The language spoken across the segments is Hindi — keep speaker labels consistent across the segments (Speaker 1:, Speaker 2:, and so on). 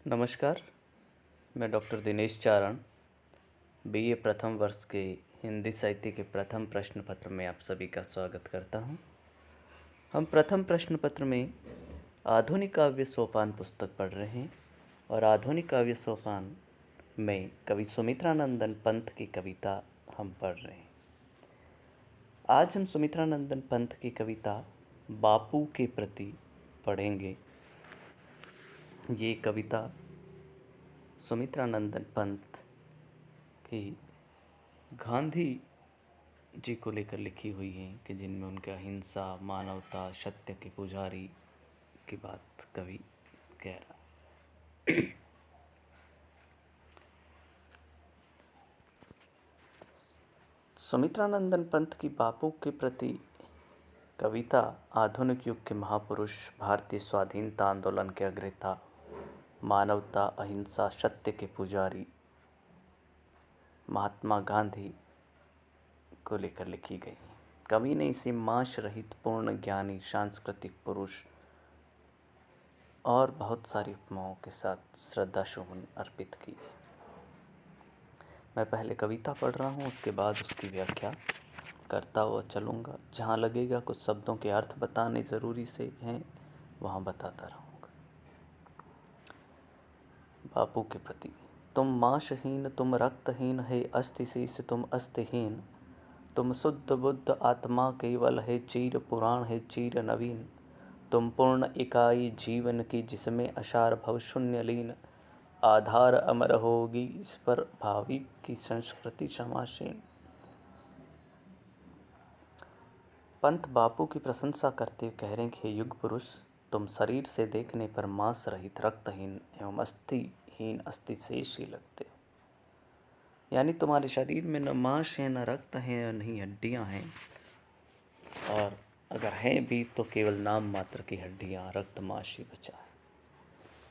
Speaker 1: नमस्कार। मैं डॉक्टर दिनेश चारण बीए प्रथम वर्ष के हिंदी साहित्य के प्रथम प्रश्न पत्र में आप सभी का स्वागत करता हूं। हम प्रथम प्रश्न पत्र में आधुनिक काव्य सोपान पुस्तक पढ़ रहे हैं और आधुनिक काव्य सोपान में कवि सुमित्रानंदन पंत की कविता हम पढ़ रहे हैं। आज हम सुमित्रानंदन पंत की कविता बापू के प्रति पढ़ेंगे। ये कविता सुमित्रानंदन पंत की गांधी जी को लेकर लिखी हुई है कि जिनमें उनके अहिंसा, मानवता, सत्य के पुजारी की बात कवि कह रहा। सुमित्रानंदन पंत की बापू के प्रति कविता आधुनिक युग के महापुरुष, भारतीय स्वाधीनता आंदोलन के अग्रता, मानवता, अहिंसा, सत्य के पुजारी महात्मा गांधी को लेकर लिखी गई। कवि ने इसे मांस रहित पूर्ण ज्ञानी सांस्कृतिक पुरुष और बहुत सारी उपमाओं के साथ श्रद्धा सुमन अर्पित की है। मैं पहले कविता पढ़ रहा हूँ, उसके बाद उसकी व्याख्या करता हुआ चलूँगा। जहाँ लगेगा कुछ शब्दों के अर्थ बताने ज़रूरी से हैं, वहाँ बताता रहूँगा। बापू के प्रति। तुम मांसहीन, तुम रक्तहीन है अस्थि शेष, तुम अस्थिहीन। तुम शुद्ध बुद्ध आत्मा केवल है, चीर पुराण है चीर नवीन। तुम पूर्ण इकाई जीवन की, जिसमें असार भव शून्य लीन। आधार अमर होगी, इस पर भावी की संस्कृति समासीन। पंत बापू की प्रशंसा करते हुए कह रहे हैं कि हे युग पुरुष, तुम शरीर से देखने पर मांस रहित, रक्तहीन एवं अस्थिहीन, अस्थि शेष ही लगते हो। यानी तुम्हारे शरीर में न मांस है, न रक्त है, न ही हड्डियाँ हैं, और अगर हैं भी तो केवल नाम मात्र की हड्डियाँ, रक्त मांस ही बचा है।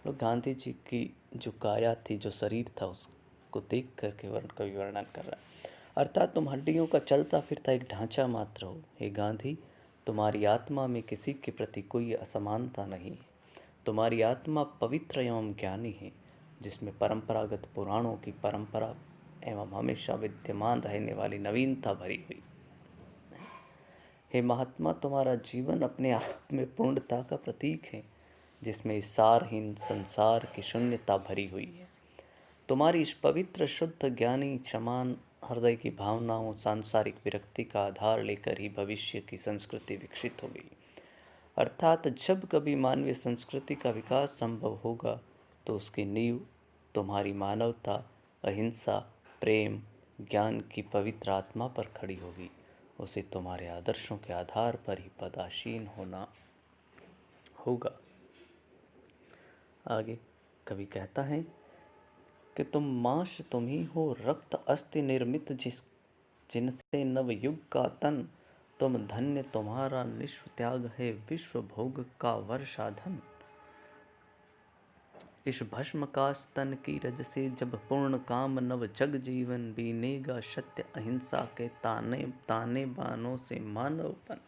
Speaker 1: तो गांधी जी की जो काया थी, जो शरीर था, उसको देख करके कवि वर्णन कर रहा है। अर्थात तुम हड्डियों का चलता फिरता एक ढांचा मात्र हो। हे गांधी, तुम्हारी आत्मा में किसी के प्रति कोई असमानता नहीं है। तुम्हारी आत्मा पवित्र एवं ज्ञानी है, जिसमें परंपरागत पुराणों की परंपरा एवं हमेशा विद्यमान रहने वाली नवीनता भरी हुई। हे महात्मा, तुम्हारा जीवन अपने आप में पूर्णता का प्रतीक है, जिसमें सारहीन संसार की शून्यता भरी हुई है। तुम्हारी इस पवित्र, शुद्ध, ज्ञानी, समान हृदय की भावनाओं, सांसारिक विरक्ति का आधार लेकर ही भविष्य की संस्कृति विकसित हो गई। अर्थात जब कभी मानवीय संस्कृति का विकास संभव होगा, तो उसकी नींव तुम्हारी मानवता, अहिंसा, प्रेम, ज्ञान की पवित्र आत्मा पर खड़ी होगी। उसे तुम्हारे आदर्शों के आधार पर ही पदासीन होना होगा। आगे कवि कहता है कि तुम मांस तुम ही हो, रक्त अस्थि निर्मित जिनसे नव युग का तन। तुम धन्य, तुम्हारा निस्व त्याग है, विश्व भोग का वर्षाधन। इस भस्म का स्तन की रज से जब पूर्ण काम नव जग जीवन बीनेगा, सत्य अहिंसा के ताने ताने बानों से मानवपन।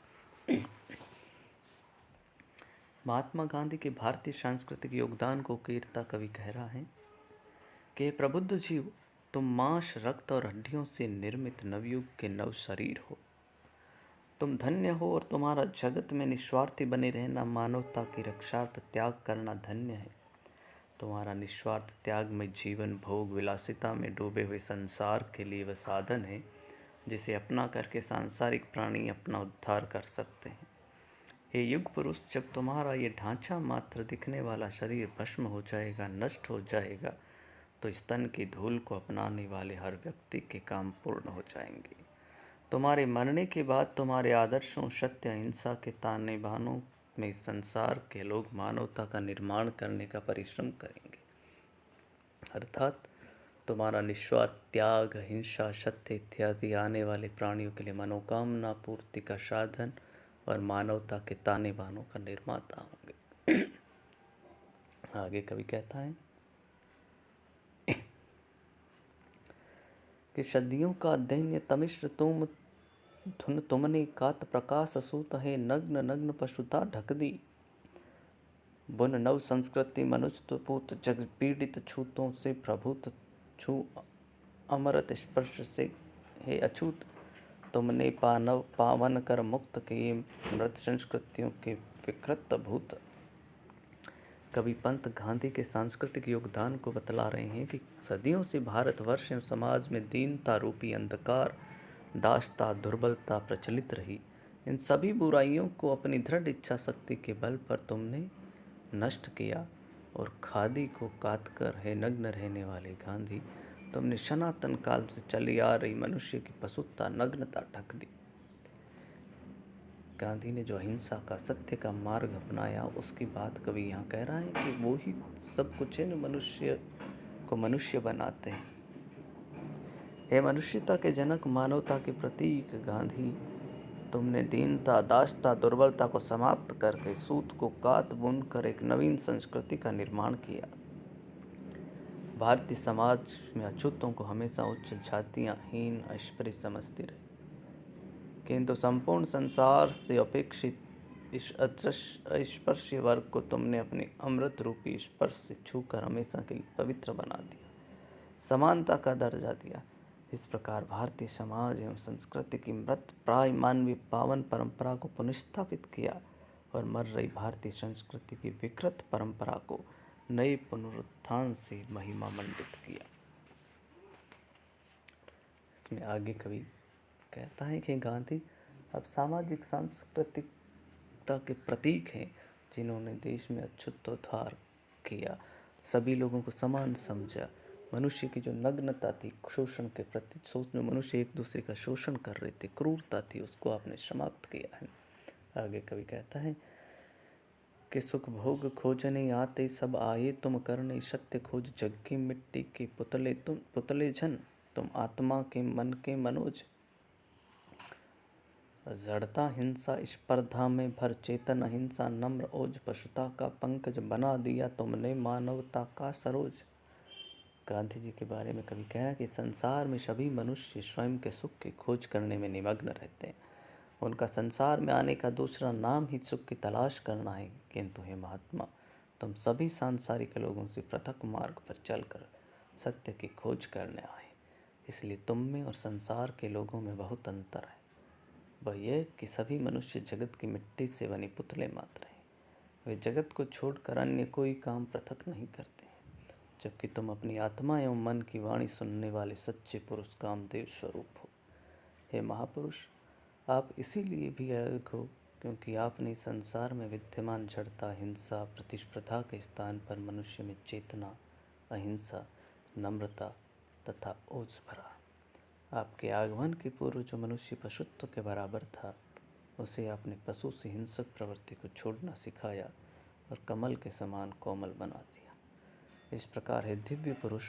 Speaker 1: महात्मा गांधी के भारतीय सांस्कृतिक योगदान को उकेरता कवि कह रहा है कि प्रबुद्ध जीव, तुम मांस, रक्त और हड्डियों से निर्मित नवयुग के नव शरीर हो। तुम धन्य हो और तुम्हारा जगत में निस्वार्थी बने रहना, मानवता की रक्षार्थ त्याग करना धन्य है। तुम्हारा निस्वार्थ त्याग में जीवन भोग विलासिता में डूबे हुए संसार के लिए वह साधन है, जिसे अपना करके सांसारिक प्राणी अपना उद्धार कर सकते हैं। हे युग पुरुष, जब तुम्हारा ये ढांचा मात्र दिखने वाला शरीर भस्म हो जाएगा, नष्ट हो जाएगा, तो स्तन की धूल को अपनाने वाले हर व्यक्ति के काम पूर्ण हो जाएंगे। तुम्हारे मरने के बाद तुम्हारे आदर्शों, सत्य, अहिंसा के ताने बानों में संसार के लोग मानवता का निर्माण करने का परिश्रम करेंगे। अर्थात तुम्हारा निस्वार्थ त्याग, अहिंसा, सत्य इत्यादि आने वाले प्राणियों के लिए मनोकामना पूर्ति का साधन और मानवता के ताने बानों का निर्माता होंगे। आगे कवि कहता है कि सदियों का दैन्य तमिश्र तुम धुन तुमने कात प्रकाश सूत है, नग्न नग्न पशुता ढक दी। बुन नव संस्कृति मनुष्य पूत जग पीड़ित छूतों से प्रभुत छू अमृत स्पर्श से हे अछूत। तुमने पानव पावन कर मुक्त किए मृत संस्कृतियों के विकृत भूत। कवि पंत गांधी के सांस्कृतिक योगदान को बतला रहे हैं कि सदियों से भारतवर्ष एवं समाज में दीनता रूपी अंधकार, दासता, दुर्बलता प्रचलित रही। इन सभी बुराइयों को अपनी दृढ़ इच्छा शक्ति के बल पर तुमने नष्ट किया और खादी को काट कर है नग्न रहने वाले गांधी, तुमने सनातन काल से चली आ रही मनुष्य की पशुता, नग्नता ढक दी। गांधी ने जो अहिंसा का, सत्य का मार्ग अपनाया, उसकी बात कवि यहाँ कह रहा है कि वो ही सब कुछ है जो मनुष्य को मनुष्य बनाते हैं। हे मनुष्यता के जनक, मानवता के प्रतीक गांधी, तुमने दीनता, दासता, दुर्बलता को समाप्त करके सूत को कात बुन कर एक नवीन संस्कृति का निर्माण किया। भारतीय समाज में अछूतों को हमेशा उच्च जातियाँ हीन अस्पृश्य समझती रही, किंतु संपूर्ण संसार से अपेक्षित इस अस्पृश्य वर्ग को तुमने अपने अमृत रूपी स्पर्श से छूकर हमेशा के लिए पवित्र बना दिया, समानता का दर्जा दिया। इस प्रकार भारतीय समाज एवं संस्कृति की मृत प्राय मानवीय पावन परंपरा को पुनर्स्थापित किया और मर रही भारतीय संस्कृति की विकृत परंपरा को नए पुनरुत्थान से महिमा मंडित किया। इसमें आगे कवि कहता है कि गांधी अब सामाजिक सांस्कृतिकता के प्रतीक हैं, जिन्होंने देश में अछूतोद्धार किया, सभी लोगों को समान समझा, मनुष्य की जो नग्नता थी, शोषण के प्रति सोच में मनुष्य एक दूसरे का शोषण कर रहे थे, क्रूरता थी, उसको आपने समाप्त किया है। आगे कवि कहता है कि सुख भोग खोजने आते सब आए, तुम करने सत्य खोज जग की मिट्टी के पुतले, तुम पुतले जन, तुम आत्मा के मन के मनोज। जड़ता हिंसा स्पर्धा में भर चेतन अहिंसा, नम्र ओज पशुता का पंकज बना दिया तुमने मानवता का सरोज। गांधी जी के बारे में कवि कह रहा है कि संसार में सभी मनुष्य स्वयं के सुख की खोज करने में निमग्न रहते हैं। उनका संसार में आने का दूसरा नाम ही सुख की तलाश करना है, किंतु हे महात्मा, तुम सभी सांसारिक लोगों से पृथक मार्ग पर चलकर सत्य की खोज करने आए। इसलिए तुम में और संसार के लोगों में बहुत अंतर है। वह यह कि सभी मनुष्य जगत की मिट्टी से बने पुतले मात्र हैं। वे जगत को छोड़कर अन्य कोई काम पृथक नहीं करते हैं, जबकि तुम अपनी आत्मा एवं मन की वाणी सुनने वाले सच्चे पुरुष कामदेव स्वरूप हो। हे महापुरुष, आप इसीलिए भी अलग हो क्योंकि आपने संसार में विद्यमान जड़ता, हिंसा, प्रतिस्पर्धा के स्थान पर मनुष्य में चेतना, अहिंसा, नम्रता तथा ओज भरा। आपके आगमन के पूर्व जो मनुष्य पशुत्व के बराबर था, उसे आपने पशु से हिंसक प्रवृत्ति को छोड़ना सिखाया और कमल के समान कोमल बना दिया। इस प्रकार है दिव्य पुरुष,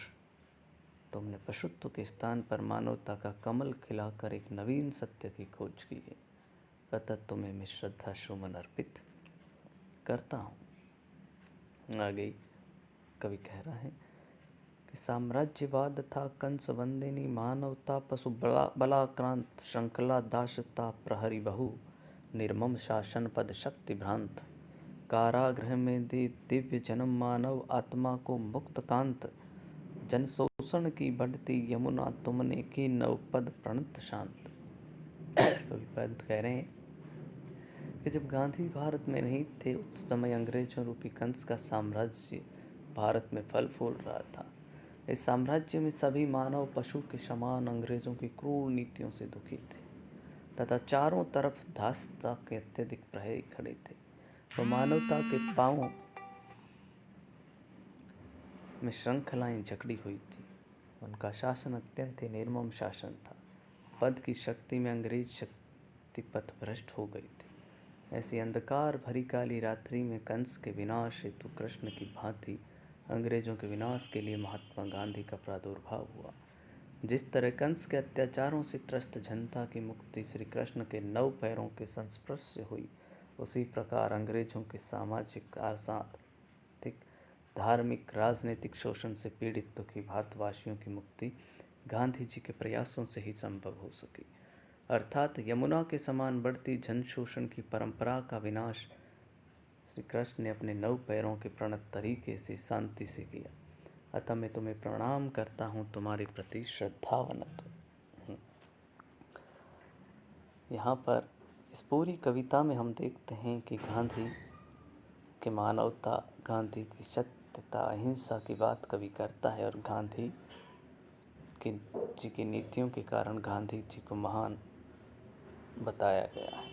Speaker 1: तुमने पशुत्व के स्थान पर मानवता का कमल खिलाकर एक नवीन सत्य की खोज की है। अतः तुम्हें मैं श्रद्धा सुमन अर्पित करता हूँ। आगे कवि कह रहा है कि साम्राज्यवाद था कंस वंदिनी, मानवता पशु बलाक्रांत, श्रृंखला दासता प्रहरी बहु, निर्मम शासन पद शक्ति भ्रांत, कारागृह में दे दिव्य जन्म मानव आत्मा को मुक्त कांत, जन शोषण की बढ़ती यमुना तुमने की नवपद प्रणत शांत। कवि पंत कह रहे हैं कि जब गांधी भारत में नहीं थे, उस समय अंग्रेजों रूपी कंस का साम्राज्य भारत में फल फूल रहा था। इस साम्राज्य में सभी मानव पशु के समान अंग्रेजों की क्रूर नीतियों से दुखी थे तथा चारों तरफ दासता के अत्यधिक प्रहरी खड़े थे। तो मानवता के पांवों में श्रृंखलाएं जकड़ी हुई थी। उनका शासन अत्यंत ही निर्मम शासन था। पद की शक्ति में अंग्रेज शक्ति पथ भ्रष्ट हो गई थी। ऐसी अंधकार भरी काली रात्रि में कंस के विनाश हेतु कृष्ण की भांति अंग्रेजों के विनाश के लिए महात्मा गांधी का प्रादुर्भाव हुआ। जिस तरह कंस के अत्याचारों से त्रस्त जनता की मुक्ति श्री कृष्ण के 9 पैरों के संस्पर्श से हुई, उसी प्रकार अंग्रेजों के सामाजिक, आर्थिक, धार्मिक, राजनीतिक शोषण से पीड़ित दुखी भारतवासियों की मुक्ति गांधी जी के प्रयासों से ही संभव हो सकी। अर्थात यमुना के समान बढ़ती जन शोषण की परंपरा का विनाश श्री कृष्ण ने अपने 9 पैरों के प्रणत तरीके से शांति से किया। अतः मैं तुम्हें प्रणाम करता हूँ, तुम्हारे प्रति श्रद्धावनत हूँ। यहाँ पर इस पूरी कविता में हम देखते हैं कि गांधी की मानवता, गांधी की सत्यता, अहिंसा की बात कवि करता है और गांधी जी की नीतियों के कारण गांधी जी को महान बताया गया है।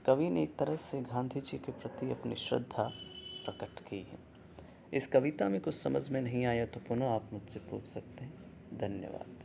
Speaker 1: कवि ने एक तरह से गांधी जी के प्रति अपनी श्रद्धा प्रकट की है। इस कविता में कुछ समझ में नहीं आया तो पुनः आप मुझसे पूछ सकते हैं। धन्यवाद।